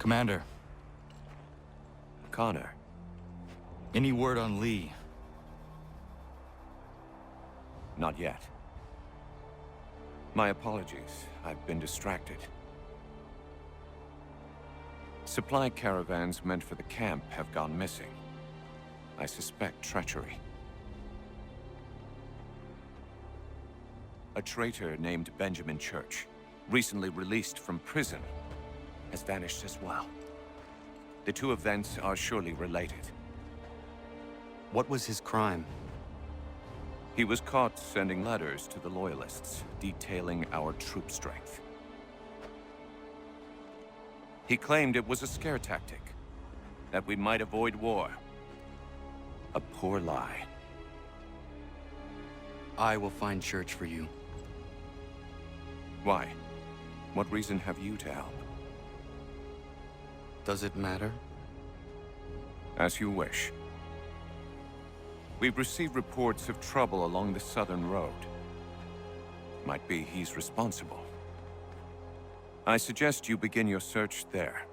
Commander, Connor. any word on Lee? Not yet. My apologies. I've been distracted. Supply caravans meant for the camp have gone missing. I suspect treachery. A traitor named Benjamin Church, recently released from prison, has vanished as well. The two events are surely related. What was his crime? He was caught sending letters to the Loyalists, detailing our troop strength. He claimed it was a scare tactic, that we might avoid war. A poor lie. I will find Church for you. Why? What reason have you to help? Does it matter? As you wish. We've received reports of trouble along the southern road. Might be he's responsible. I suggest you begin your search there.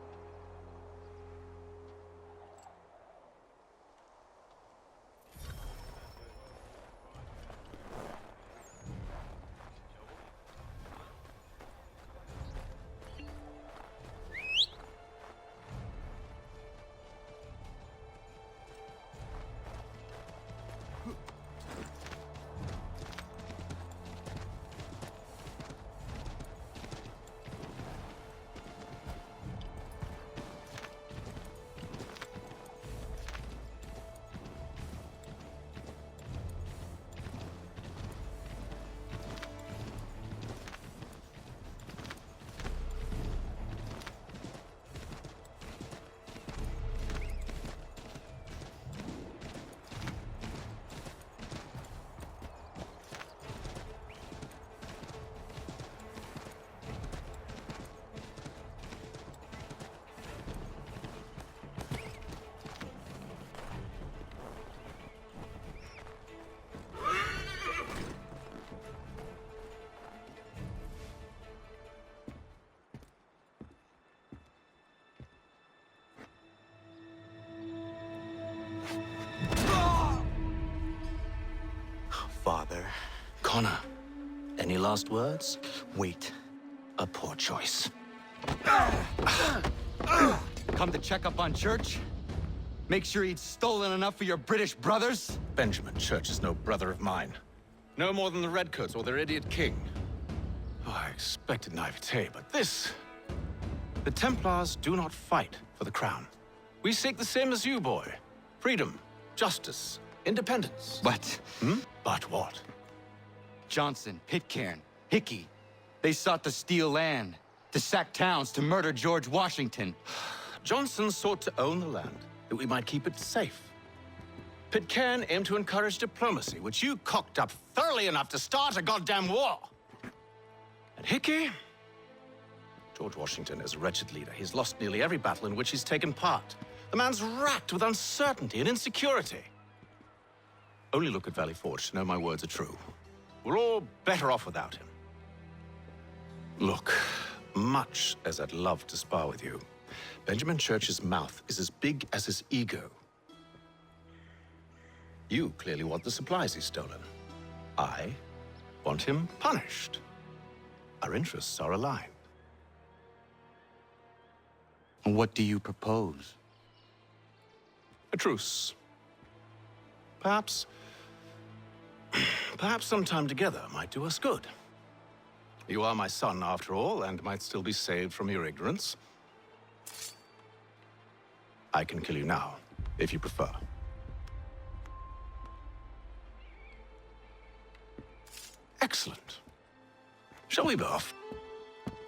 Father. Connor, any last words? Wait. A poor choice. Come to check up on Church? Make sure he'd stolen enough for your British brothers? Benjamin Church is no brother of mine. No more than the Redcoats or their idiot king. Oh, I expected naivete, but this... The Templars do not fight for the crown. We seek the same as you, boy. Freedom, justice, independence. But But what? Johnson, Pitcairn, Hickey, they sought to steal land, to sack towns, to murder George Washington. Johnson sought to own the land, that we might keep it safe. Pitcairn aimed to encourage diplomacy, which you cocked up thoroughly enough to start a goddamn war. And Hickey? George Washington is a wretched leader. He's lost nearly every battle in which he's taken part. The man's racked with uncertainty and insecurity. Only look at Valley Forge to know my words are true. We're all better off without him. Look, much as I'd love to spar with you, Benjamin Church's mouth is as big as his ego. You clearly want the supplies he's stolen. I want him punished. Our interests are aligned. What do you propose? A truce. Perhaps some time together might do us good. You are my son, after all, and might still be saved from your ignorance. I can kill you now, if you prefer. Excellent. Shall we be off?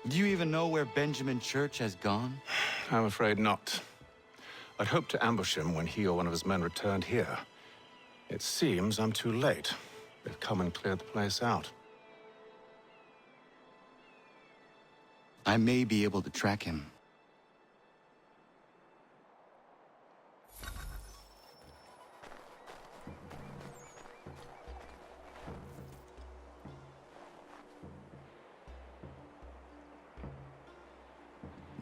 Do you even know where Benjamin Church has gone? I'm afraid not. I'd hoped to ambush him when he or one of his men returned here. It seems I'm too late. They've come and cleared the place out. I may be able to track him.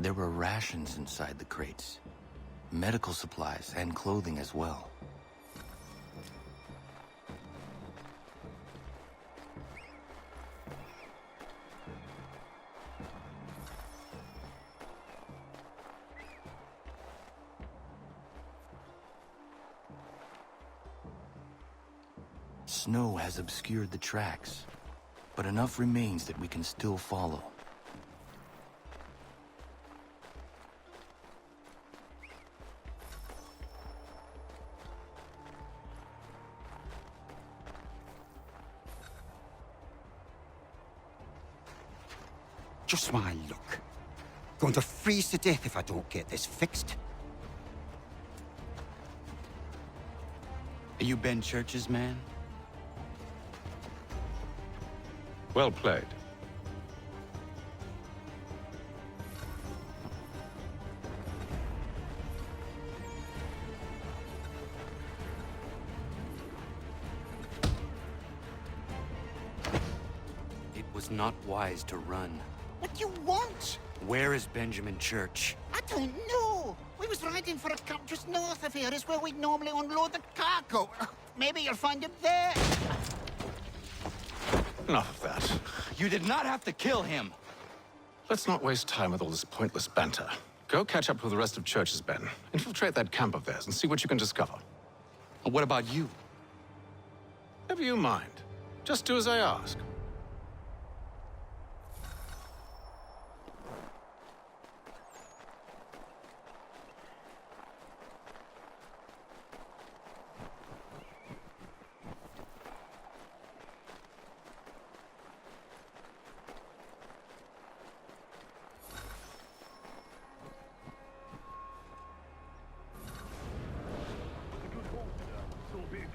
There were rations inside the crates. Medical supplies and clothing as well. Snow has obscured the tracks, but enough remains that we can still follow. Just my luck. Going to freeze to death if I don't get this fixed. Are you Ben Church's man? Well played. It was not wise to run. What do you want? Where is Benjamin Church? I don't know. We was riding for a camp just north of here. Is where we'd normally unload the cargo. Maybe you'll find him there. Enough of that. You did not have to kill him! Let's not waste time with all this pointless banter. Go catch up with the rest of Church's men. Infiltrate that camp of theirs and see what you can discover. What about you? Never you mind. Just do as I ask.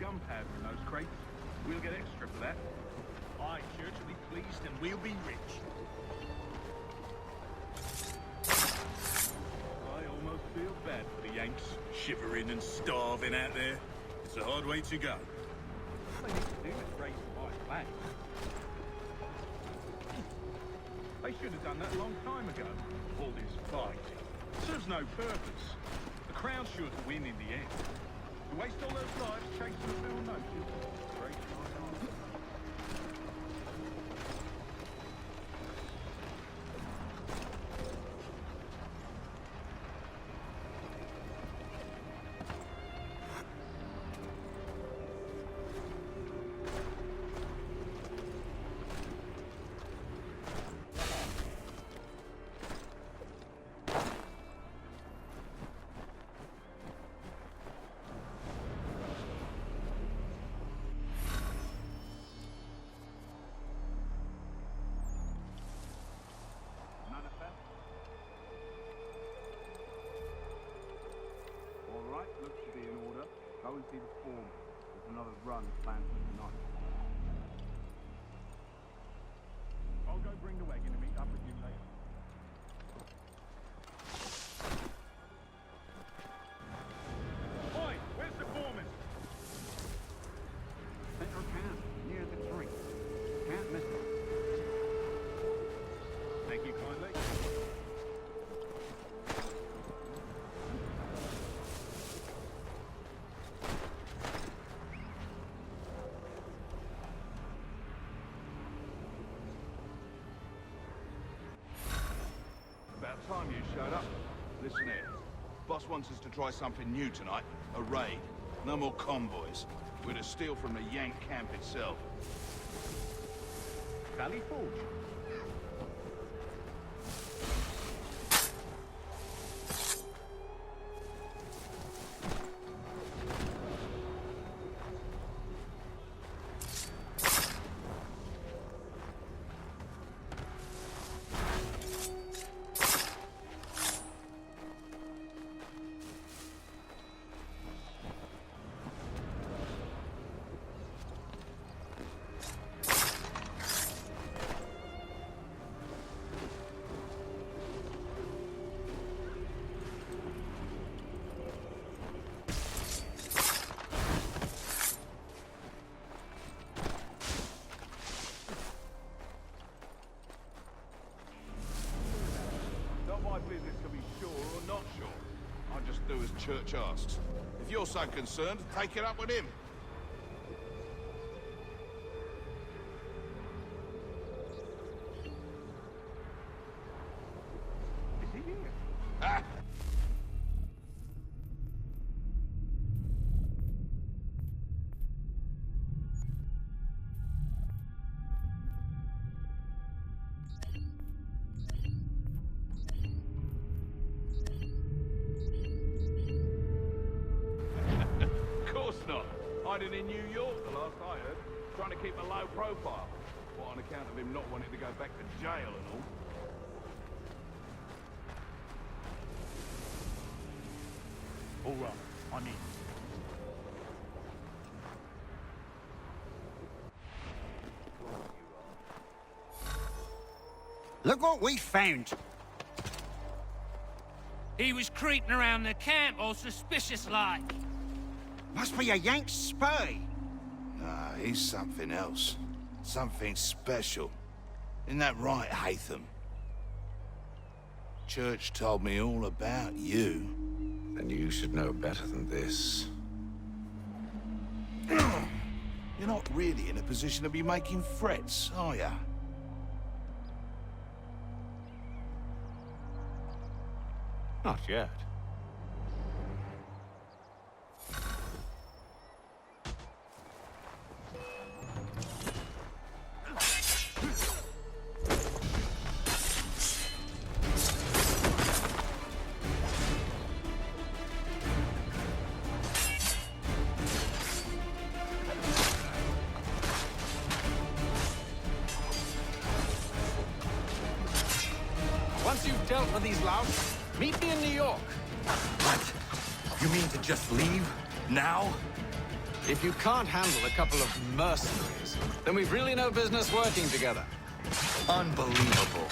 Gunpowder in those crates. We'll get extra for that. Aye, Church will be pleased and we'll be rich. I almost feel bad for the Yanks, shivering and starving out there. It's a hard way to go. All they need to do is raise the right flag. They should have done that a long time ago. All this fight serves no purpose. The Crown's sure to win in the end. To waste all those lives chasing a bill notice. Great. Looks to be in order. Go and see the form. There's another run planned for tonight. I'll go bring the wagon and meet up with you later. Oi, where's the foreman? Center camp, near the tree. Can't miss it. Thank you kindly. About time you showed up. Listen here. Boss wants us to try something new tonight. A raid. No more convoys. We're to steal from the Yank camp itself. Valley Forge. church asks. If you're so concerned, take it up with him. Is he here? Ah! Of course not. Hiding in New York, the last I heard. Trying to keep a low profile. What, on account of him not wanting to go back to jail and all? All right, I'm in. Look what we found. He was creeping around the camp all suspicious-like. Must be a Yank spy. Nah, he's something else. Something special. Isn't that right, Hatham? Church told me all about you. Then you should know better than this. You're not really in a position to be making threats, are ya? Not yet. Once you've dealt with these louts, meet me in New York. What? You mean to just leave? Now? If you can't handle a couple of mercenaries, then we've really no business working together. Unbelievable.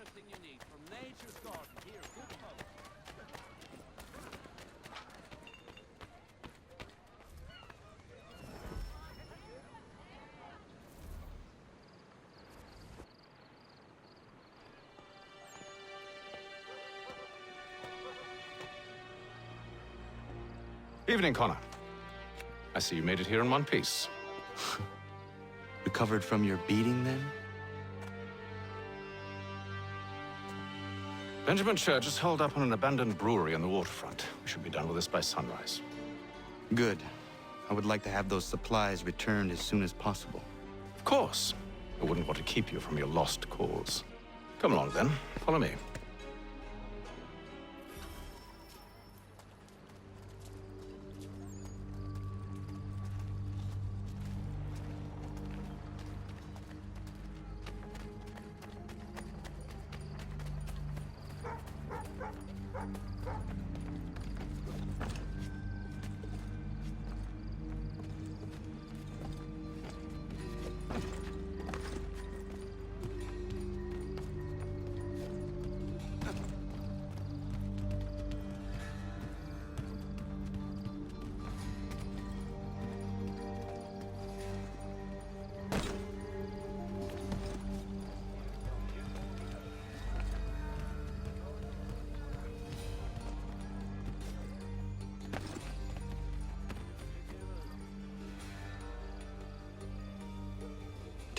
Everything you need from nature's garden here, good folks. Evening, Connor. I see you made it here in one piece. Recovered from your beating, then? Benjamin Church is holed up on an abandoned brewery on the waterfront. We should be done with this by sunrise. Good. I would like to have those supplies returned as soon as possible. Of course. I wouldn't want to keep you from your lost cause. Come along, then. Follow me.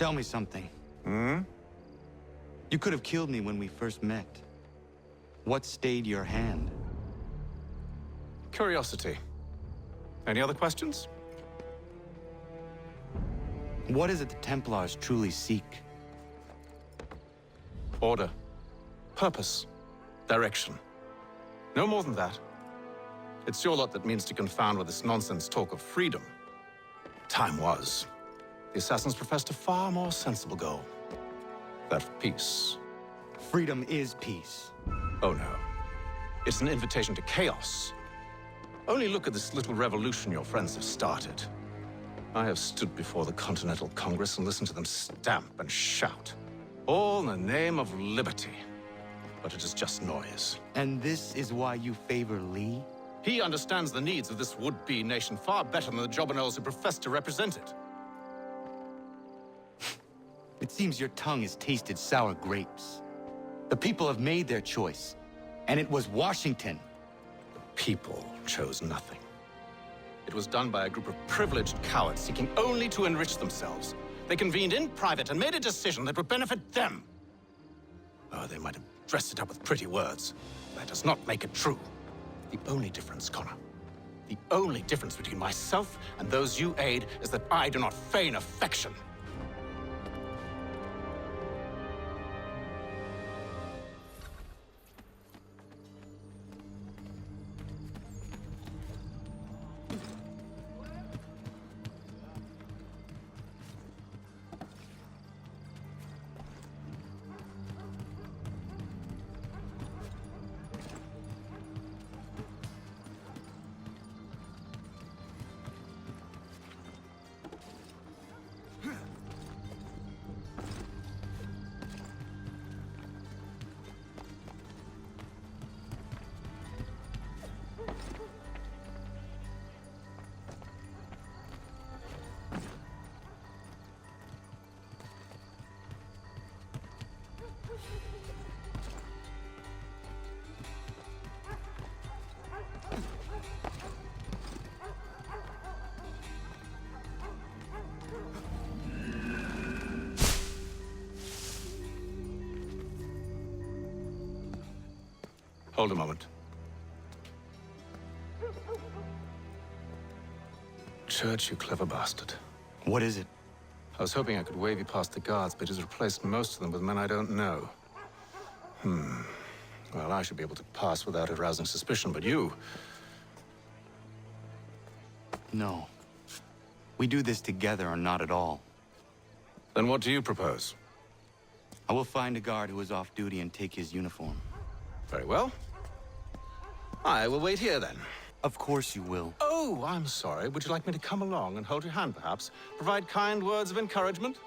Tell me something. You could have killed me when we first met. What stayed your hand? Curiosity. Any other questions? What is it the Templars truly seek? Order. Purpose. Direction. No more than that. It's your lot that means to confound with this nonsense talk of freedom. Time was. The assassins professed a far more sensible goal. That of peace. Freedom is peace. Oh no. It's an invitation to chaos. Only look at this little revolution your friends have started. I have stood before the Continental Congress and listened to them stamp and shout. All in the name of liberty. But it is just noise. And this is why you favor Lee? He understands the needs of this would-be nation far better than the jobberknolls who profess to represent it. It seems your tongue has tasted sour grapes. The people have made their choice, and it was Washington. The people chose nothing. It was done by a group of privileged cowards seeking only to enrich themselves. They convened in private and made a decision that would benefit them. Oh, they might have dressed it up with pretty words. That does not make it true. The only difference, Connor, the only difference between myself and those you aid is that I do not feign affection. Hold a moment. Church, you clever bastard. What is it? I was hoping I could wave you past the guards, but he's replaced most of them with men I don't know. Well, I should be able to pass without arousing suspicion, but you... No. We do this together or not at all. Then what do you propose? I will find a guard who is off duty and take his uniform. Very well. I will wait here, then. Of course you will. Oh, I'm sorry. Would you like me to come along and hold your hand, perhaps? Provide kind words of encouragement?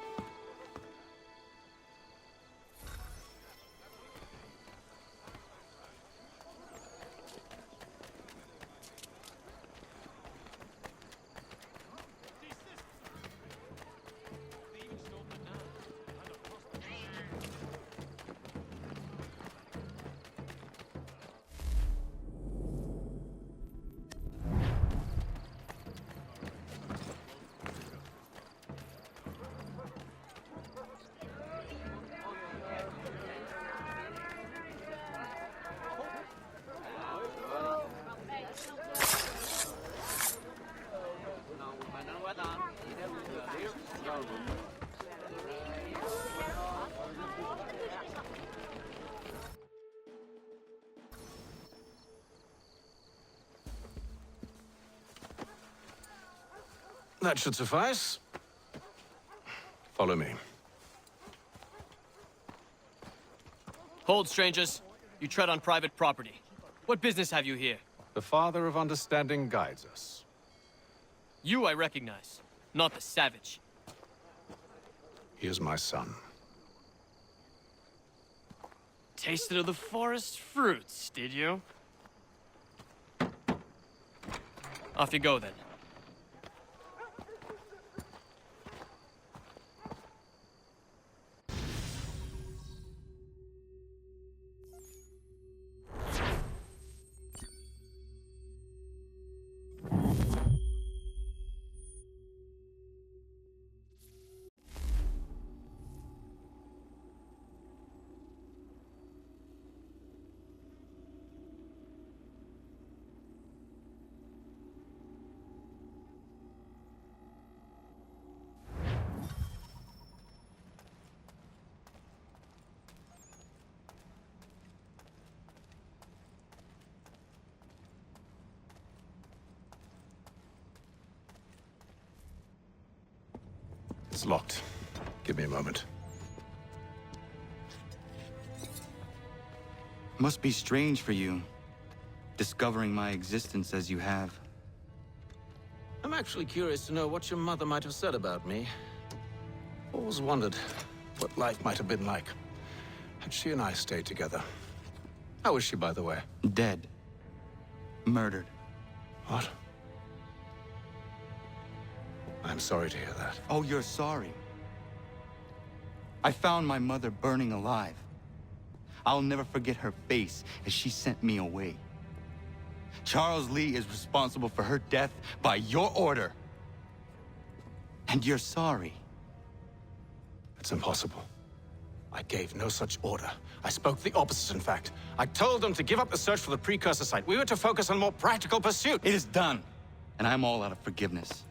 That should suffice. Follow me. Hold, strangers. You tread on private property. What business have you here? The Father of Understanding guides us. You I recognize, not the savage. He is my son. Tasted of the forest fruits, did you? Off you go, then. It's locked. Give me a moment. Must be strange for you, discovering my existence as you have. I'm actually curious to know what your mother might have said about me. Always wondered what life might have been like had she and I stayed together. How is she, by the way? Dead. Murdered. What? I'm sorry to hear that. Oh, you're sorry. I found my mother burning alive. I'll never forget her face as she sent me away. Charles Lee is responsible for her death by your order. And you're sorry. It's impossible. I gave no such order. I spoke the opposite, in fact. I told them to give up the search for the precursor site. We were to focus on more practical pursuit. It is done, and I'm all out of forgiveness.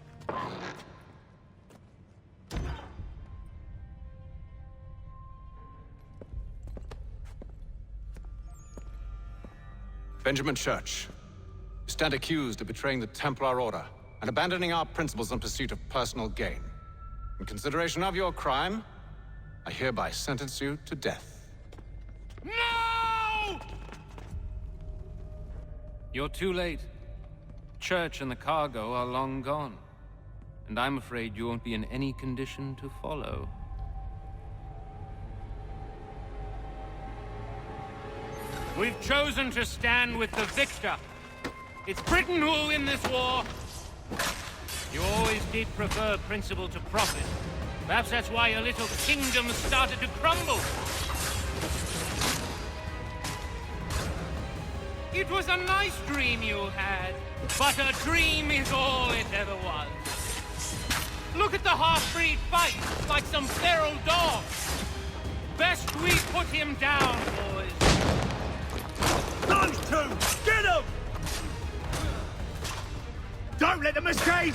Benjamin Church, you stand accused of betraying the Templar Order and abandoning our principles in pursuit of personal gain. In consideration of your crime, I hereby sentence you to death. No! You're too late. Church and the cargo are long gone. And I'm afraid you won't be in any condition to follow. We've chosen to stand with the victor. It's Britain who will win this war. You always did prefer principle to profit. Perhaps that's why your little kingdom started to crumble. It was a nice dream you had, but a dream is all it ever was. Look at the half-breed fight, like some feral dog. Best we put him down, boys. Those two! Get them! Don't let them escape!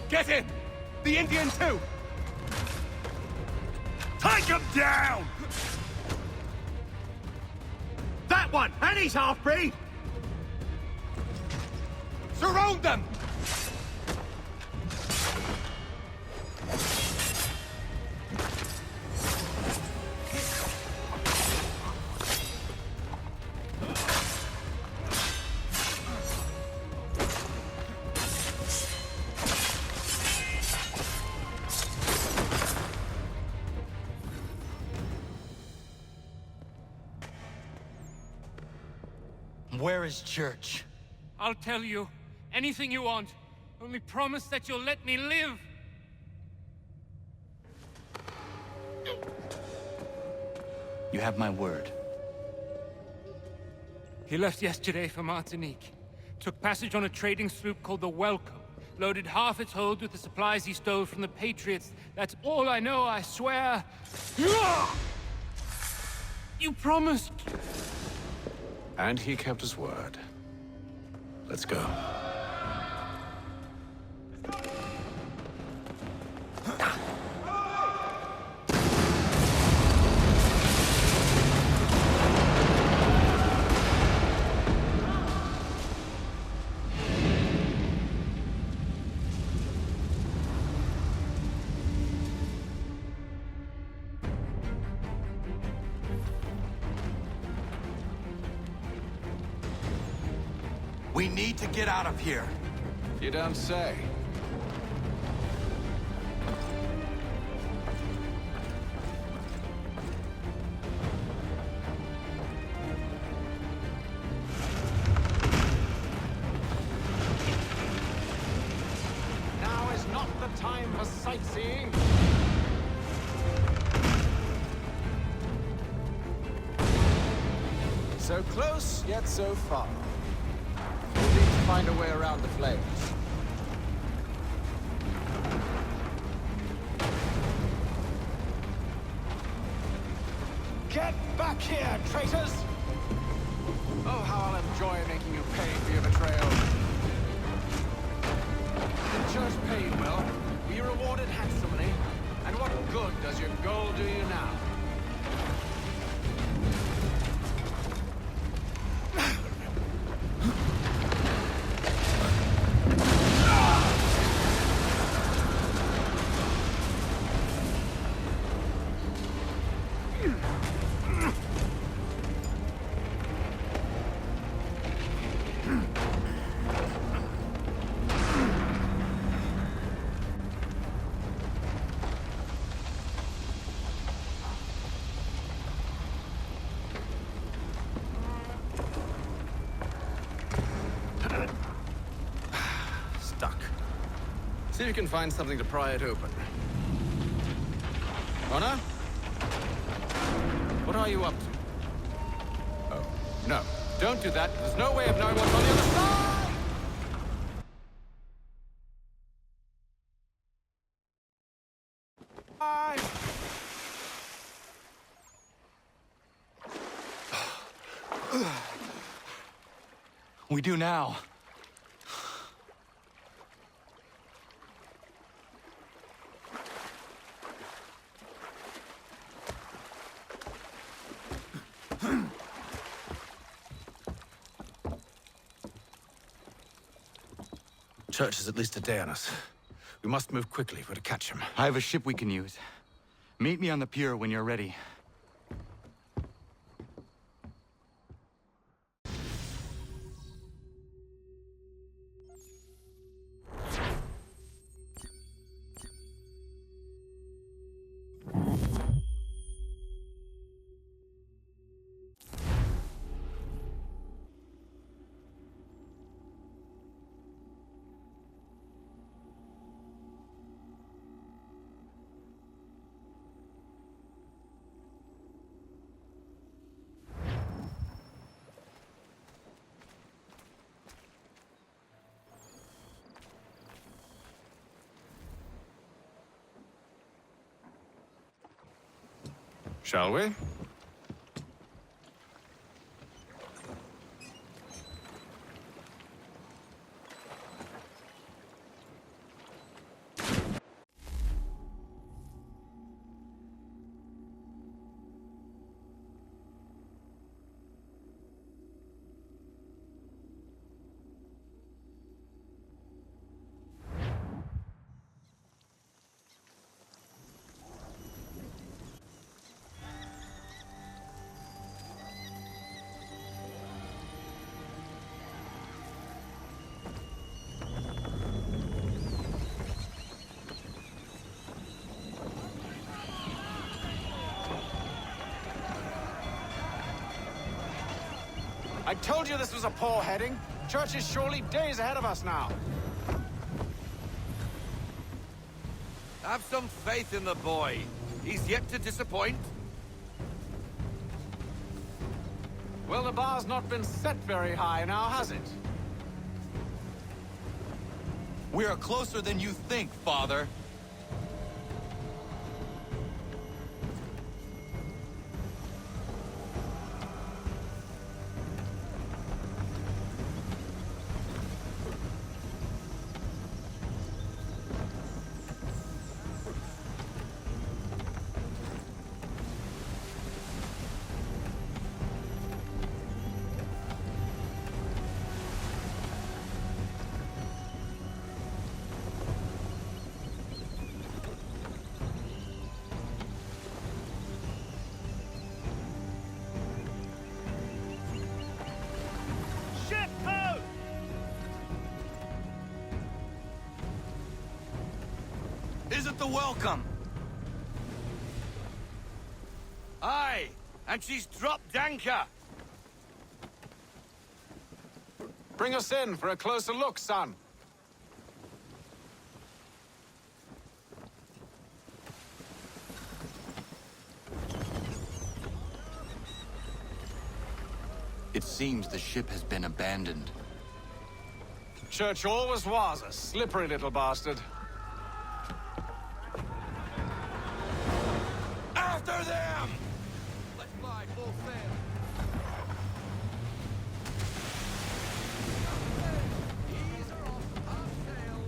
Get him! The Indian too! Take them down! That one! And he's half-breed! Surround them! Where is Church? I'll tell you anything you want. Only promise that you'll let me live. You have my word. He left yesterday for Martinique. Took passage on a trading sloop called the Welcome. Loaded half its hold with the supplies he stole from the Patriots. That's all I know, I swear. You promised. And he kept his word. Let's go. We need to get out of here. You don't say. Now is not the time for sightseeing. So close, yet so far. We'll need to find a way around the flames. Get back here, traitors! Oh, how I'll enjoy making you pay for your betrayal. The church paid well, were you rewarded handsomely? And what good does your gold do you now? See if you can find something to pry it open. Connor? What are you up to? Oh, no. Don't do that. There's no way of knowing what's on the other side! Bye! We do now. Church is at least a day on us. We must move quickly if we're to catch him. I have a ship we can use. Meet me on the pier when you're ready. Shall we? I told you this was a poor heading. Church is surely days ahead of us now. Have some faith in the boy. He's yet to disappoint. Well, the bar's not been set very high now, has it? We are closer than you think, Father. Isn't the welcome? Aye, and she's dropped anchor. Bring us in for a closer look, son. It seems the ship has been abandoned. Church always was a slippery little bastard. After them! Let's fly full sail. Ease her off our sail.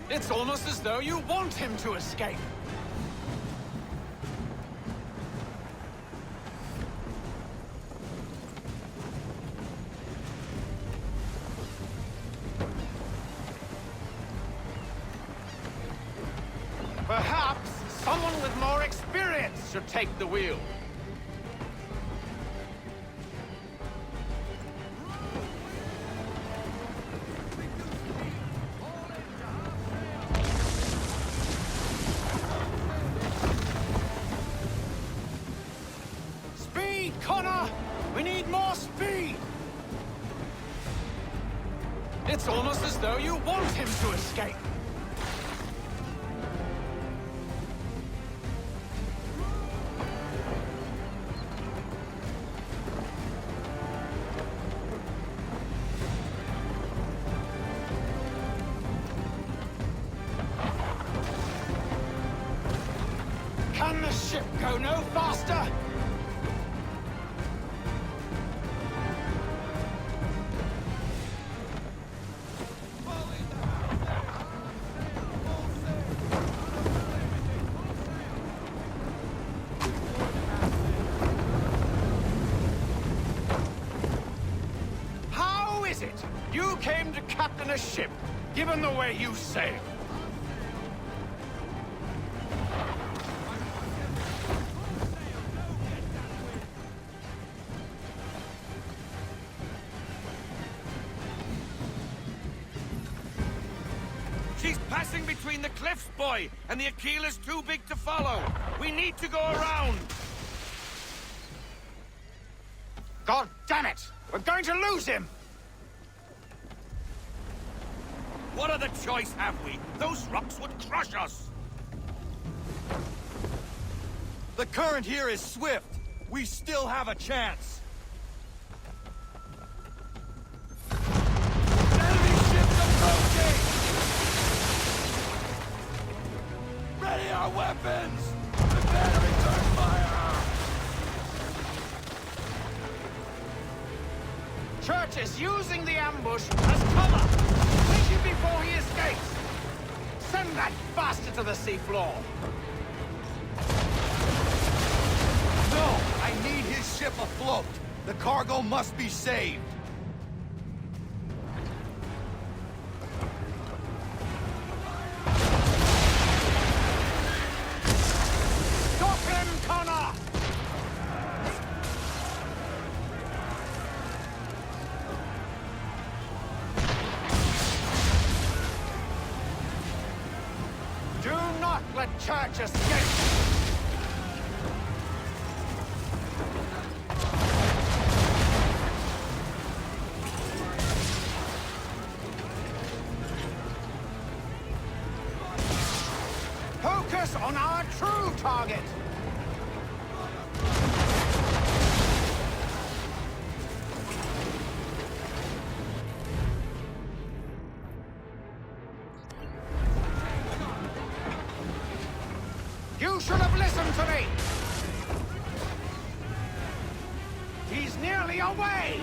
It's almost as though you want him to escape. Perhaps someone with more experience should take the wheel. need more speed! It's almost as though you want him to escape. Can the ship go no faster? How is it you came to captain a ship, given the way you sail? She's passing between the cliffs, boy, and the Aquila's too big to follow. We need to go around. God damn it! We're going to lose him! What other choice have we? Those rocks would crush us. The current here is swift. We still have a chance. Enemy ships approaching! Ready our weapons! Prepare to return fire! Church is using the ambush as cover! Take him before he escapes! Send that bastard to the seafloor! No! I need his ship afloat! The cargo must be saved! Stop him, Connor! Do not let Church escape! Focus on our true target! You should have listened to me! He's nearly away!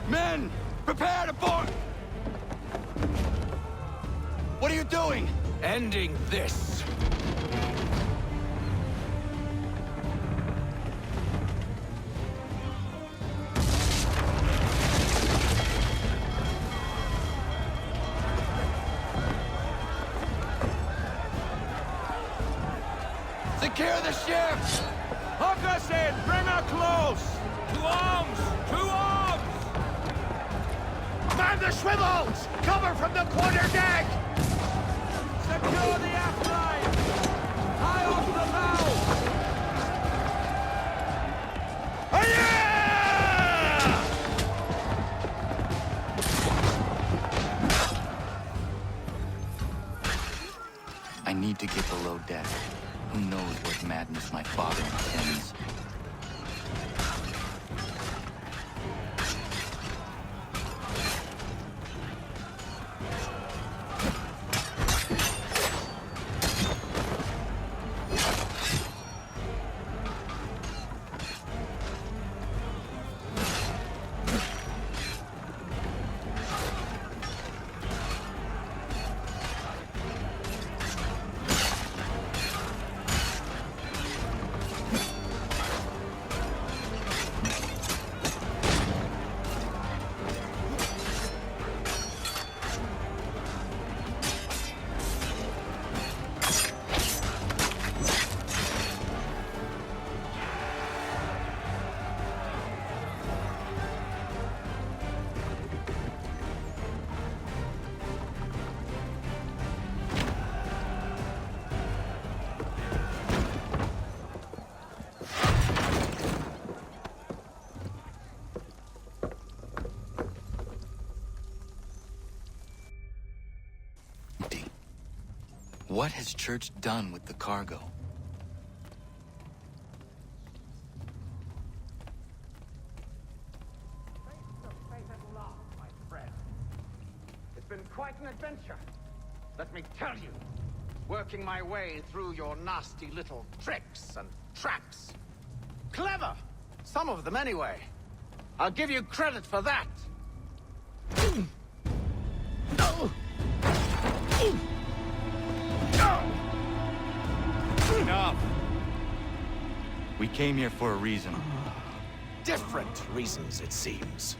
Men! Prepare to board! What are you doing? Ending this. Secure the ship! Hook us in! Bring her close! To arms! To arms! Man the swivels! Cover from the quarter deck! Secure the aft line! High off the bow! I need to get below deck. Who knows what madness my father intends? What has Church done with the cargo? It's been quite an adventure. Let me tell you. Working my way through your nasty little tricks and traps. Clever! Some of them anyway. I'll give you credit for that. Enough! We came here for a reason. Different reasons, it seems.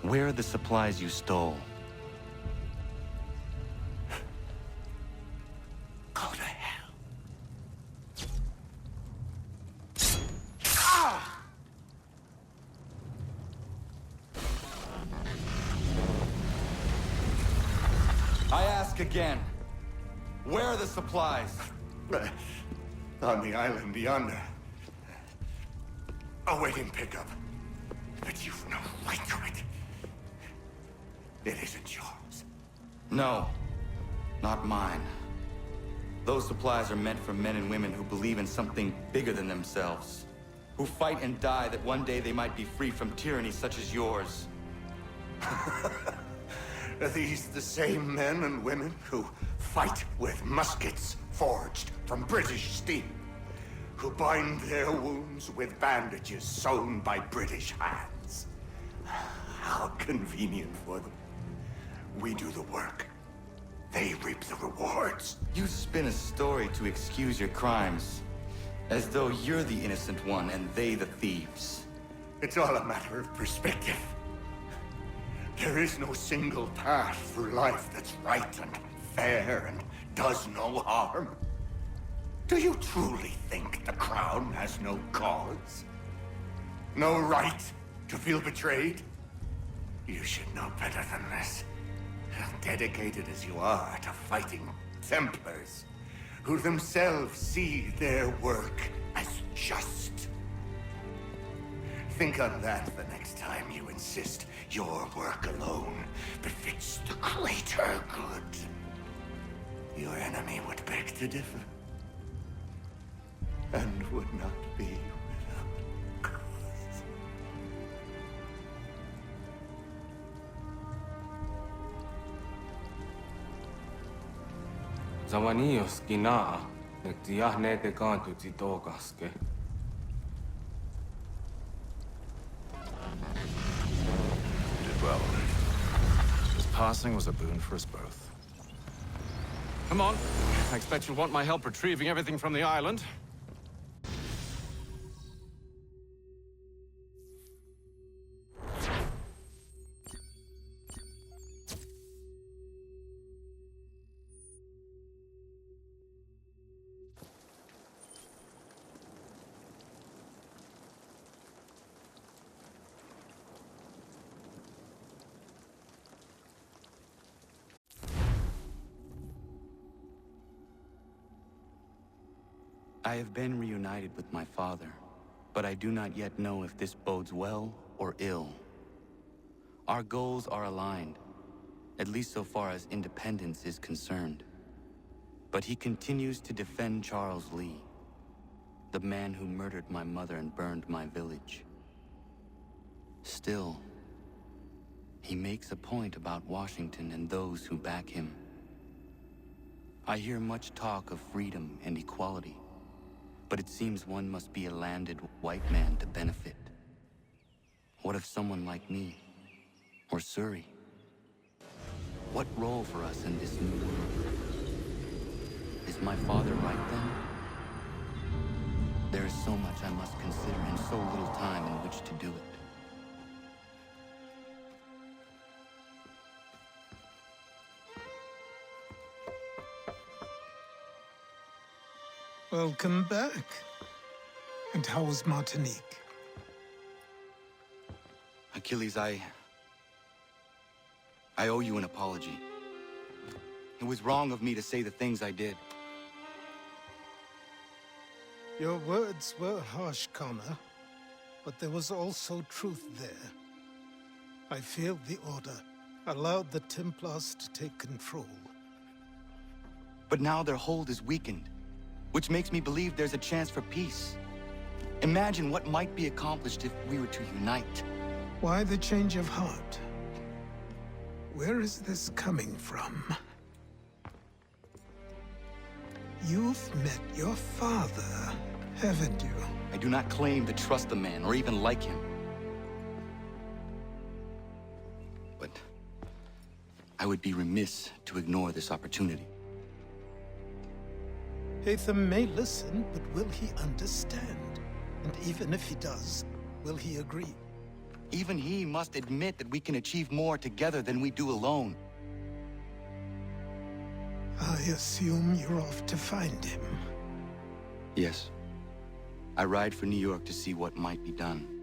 Where are the supplies you stole? Go to hell. I ask again. Where are the supplies? On the island yonder. Awaiting pickup. But you've no right to it. It isn't yours. No, not mine. Those supplies are meant for men and women who believe in something bigger than themselves. Who fight and die that one day they might be free from tyranny such as yours. Are these the same men and women who fight with muskets forged from British steel? Who bind their wounds with bandages sewn by British hands? How convenient for them. We do the work. They reap the rewards. You spin a story to excuse your crimes, as though you're the innocent one and they the thieves. It's all a matter of perspective. There is no single path through life that's right and fair and does no harm. Do you truly think the Crown has no cause? No right to feel betrayed? You should know better than this. Dedicated as you are to fighting Templars, who themselves see their work as just. Think on that the next time you insist your work alone befits the greater good. Your enemy would beg to differ, and would not be without cause. Zawanios kinaa, nagtiyahne te kantu titokaske. Did well. His passing was a boon for us both. Come on. I expect you'll want my help retrieving everything from the island. I have been reunited with my father, but I do not yet know if this bodes well or ill. Our goals are aligned, at least so far as independence is concerned. But he continues to defend Charles Lee, the man who murdered my mother and burned my village. Still, he makes a point about Washington and those who back him. I hear much talk of freedom and equality, but it seems one must be a landed white man to benefit. What of someone like me, or Surrey? What role for us in this new world? Is my father right then? There is so much I must consider and so little time in which to do it. Welcome back. And how was Martinique? Achilles, I owe you an apology. It was wrong of me to say the things I did. Your words were harsh, Connor, but there was also truth there. I failed the Order, allowed the Templars to take control. But now their hold is weakened, which makes me believe there's a chance for peace. Imagine what might be accomplished if we were to unite. Why the change of heart? Where is this coming from? You've met your father, haven't you? I do not claim to trust the man or even like him. But I would be remiss to ignore this opportunity. Hatham may listen, but will he understand? And even if he does, will he agree? Even he must admit that we can achieve more together than we do alone. I assume you're off to find him. Yes. I ride for New York to see what might be done.